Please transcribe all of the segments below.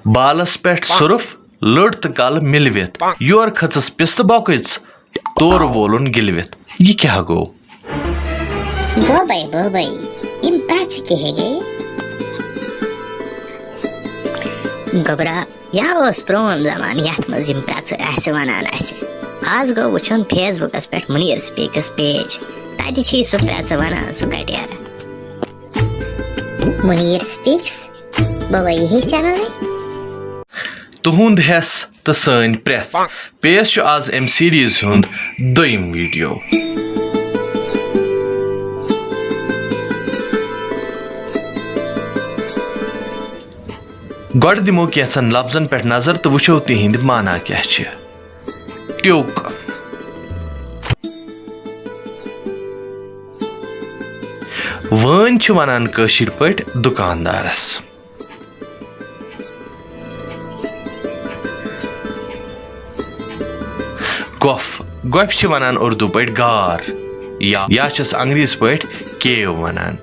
बालस पेट सुरफ लड़ तो कल मिलवित योर खचस पिस्त बौकिच तोर वोलुन गिलवित ये क्या गो बोबै इम प्राच के हेगे गोबरा या ओस प्रोन जमान यात मज इम प्राच आसे वनान आसे आज गो वुचन फेसबुकस पेट मुनीर स्पीकस पेज ताति छी सु प्राच वनान सु कटियार मुनीर स्पीक्स बोबै हे चैनल तुहुंद हेस तो सन प्रेस पेश आज एम सीरीज हुंद दोयम वीडियो गॉड दिमो कैसन लफ्जन पे नजर तो वुचो तिहिंद माना क्या छे ट्यूक वन छ वनान कशीर पट दुकानदारस गोफ छ वनान उर्दू पट गार या छस अंग्रेज पट केव वनान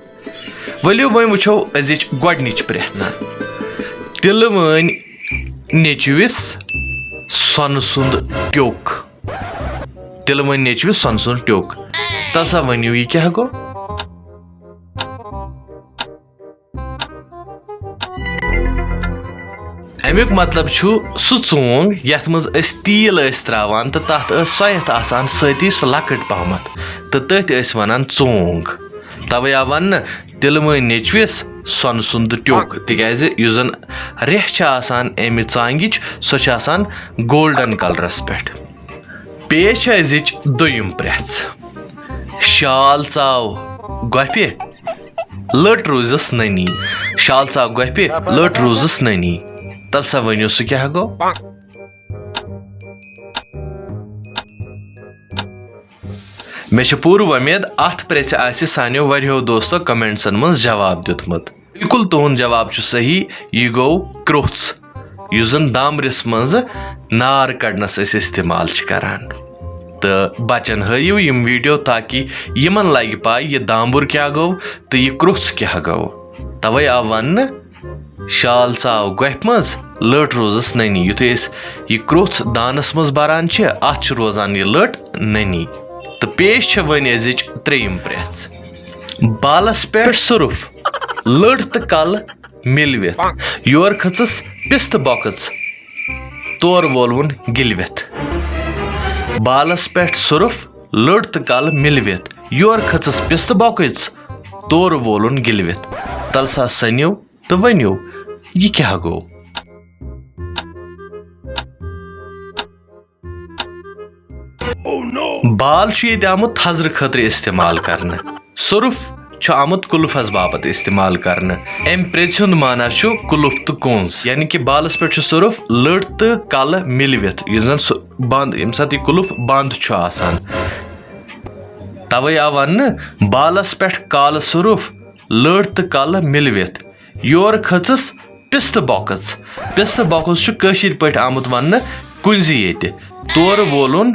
वलियो वह वुचो अजिच गोडनिच प्रेस तिल वन नेचविस सन सुंद ट्योक तिल वन नेचविस सन सुंद ट्योक तसा वनियो ये क्या गो अमुक मतलब छु सु चोंग यथ मज अस तील अस त्रावान तो तथ सोयत आसान सती सु लकट पहमत तो तथ अस वनान चोंग तवे आ वन तिल वन नेचविस सन सुंद ट्योक तिकाज युस जन रेह छ आसान एमि चांगिच सो छ आसान गोल्डन कलरस पेट पेश अजिच दोयम प्रेस शाल चाव गोफे लट रोजस ननी शाल चाव गोफे लट रोजस ननी तसा वनियो सु क्या गो मे पूर उम्मीद अत प्रेस आसि सानियो वरियो दोस्तों कमेंट्सन मज जवाब दितमुत बिल्कुल तुहन जवाब छु सही ये गो क्रोच युस जन दामरिस मज नार कड़नस अस इस्तेमाल छ करान तो बचन हयु यम वीडियो ताकि यमन लगे पाय ये दामबुर क्या गो तो ये क्रोच क्या गो तवे आ वन शाल चाव गोफ मज लट रोजस ननी युत यह क्रोच दानस मज बरान अत रोजान यह लट ननी तो पेश वन अजिच त्रेयम प्रेस बालस पे सुरफ लट तो कल मिलवित योर खचस पिस्त बौकच तोर वोलवन गिलवित बालस पे सुरफ लट तो कल मिलवित योर खचस पिस्त बौकच तोर वोलवन गिलवित तलसा सनियो तो वनियो ये क्या गो बाल ये आमुत थजर खतर इस्तेमाल करने सुरफ आमुत कुल्फस बाबत इस्तेमाल करने अम प्रेज माना कुल्फ तो कोंस यानी कि बालस पे सुरफ लड़ तो कल मिलवित बंद यम सात कुल्फ बंद आसान तवे आ वन बालस पे काल सुरफ लड़ तो कल मिलवित योर खचस पिस्त बौकस कशीर पट आमुत वन कुंजी ये तोर वोलुन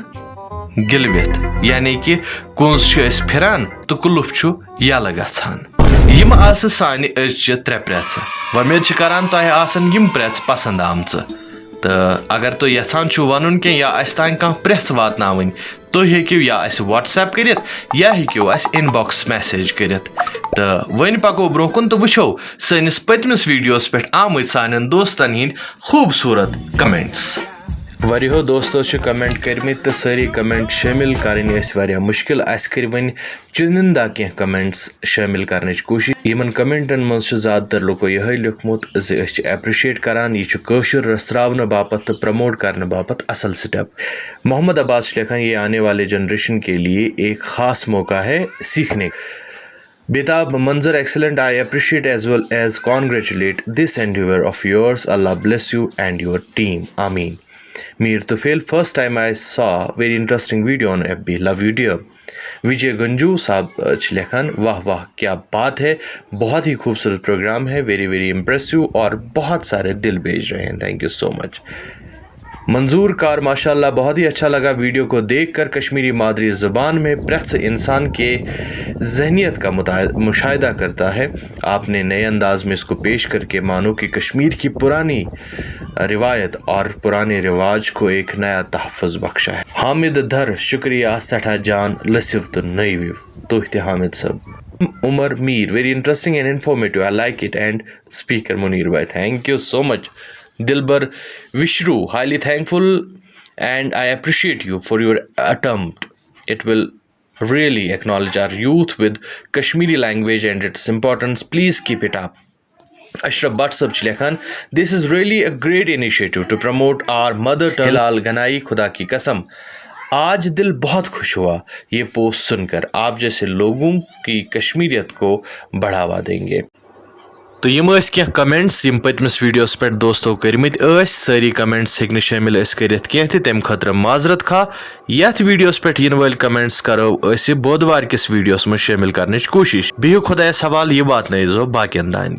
गिलवित यानी कि कुंज फिरान तो कुल्फ यल गछान यम आस सानि अजचि त्रे प्रेस वमेद करान तह आसन यम प्रेस पसंद आमच तो अगर तुम यछान वन कि या अस तान कह प्रेस वातनावन तुम हेकिव या अस व्हाट्सएप करित या हेकिव अस इनबॉक्स मैसेज करित तो वन पको ब्रोकन तो वुचो सनिस पतमिस वीडियोस पे आमत सान दोस्तन हिंद खूबसूरत कमेंट्स वरियो दोस्तों कमेंट करमित तो सारी कमेंट शामिल कर मुश्किल अस कर वन चुनिंदा कह कमेंट्स शामिल करने कोशिश यमन कमेंटन मज ज़्यादातर लुको यह लिखमुत एप्रिशिएट करान यह काशिर रसरावन बापत तो प्रमोट करने बापत असल स्टेप मोहम्मद अब्बास लिखा ये आने वाले जनरेशन के लिए एक ख़ास मौका है सीखने बेताब मंजर excellent I appreciate as well as congratulate this endeavour of yours Allah bless you and your team आमीन Mir Tufail first time I saw very interesting video on FB love you dear Vijay Ganju साहब लेखन वाह वाह क्या बात है बहुत ही खूबसूरत प्रोग्राम है वेरी वेरी इम्प्रेसिव और बहुत सारे दिल भेज रहे हैं थैंक यू सो मच मंजूर कार माशाल्लाह बहुत ही अच्छा लगा वीडियो को देखकर। कश्मीरी मादरी ज़ुबान में प्रच इंसान के जहनीत का मुशाहिदा करता है। आपने नए अंदाज में इसको पेश करके मानो कि कश्मीर की पुरानी रिवायत और पुराने रिवाज को एक नया तहफ़्फ़ुज़ बख्शा है। हामिद धर शुक्रिया सठा जान लसिफ तो नई विव तो हामिद सब Umar Mir very interesting and informative I like it and speaker Munir भाई thank you so much. Dilbar Vishru, highly thankful and I appreciate you for your attempt. It will really acknowledge our youth with Kashmiri language and its importance. Please keep it up. Ashraf Bhatt sab lekhan, this is really a great initiative to promote our mother tongue. Hilal Ganai खुदा की कसम आज दिल बहुत खुश हुआ ये post सुनकर। आप जैसे लोगों की कश्मीरियत को बढ़ावा देंगे। तो यम क्या कमेंट्स यम पतमस वीडियोस पे दोस्तों करमत सारी कमेंट्स हेक शामिल कर तम खतर माजरत खा। यथ वीडियोस पे इन वाल कमेंट्स करो बुधवार किस वीडियोस में शामिल करने कोशिश। बिहु खुदायस हवाल यह वात बाकियन दान।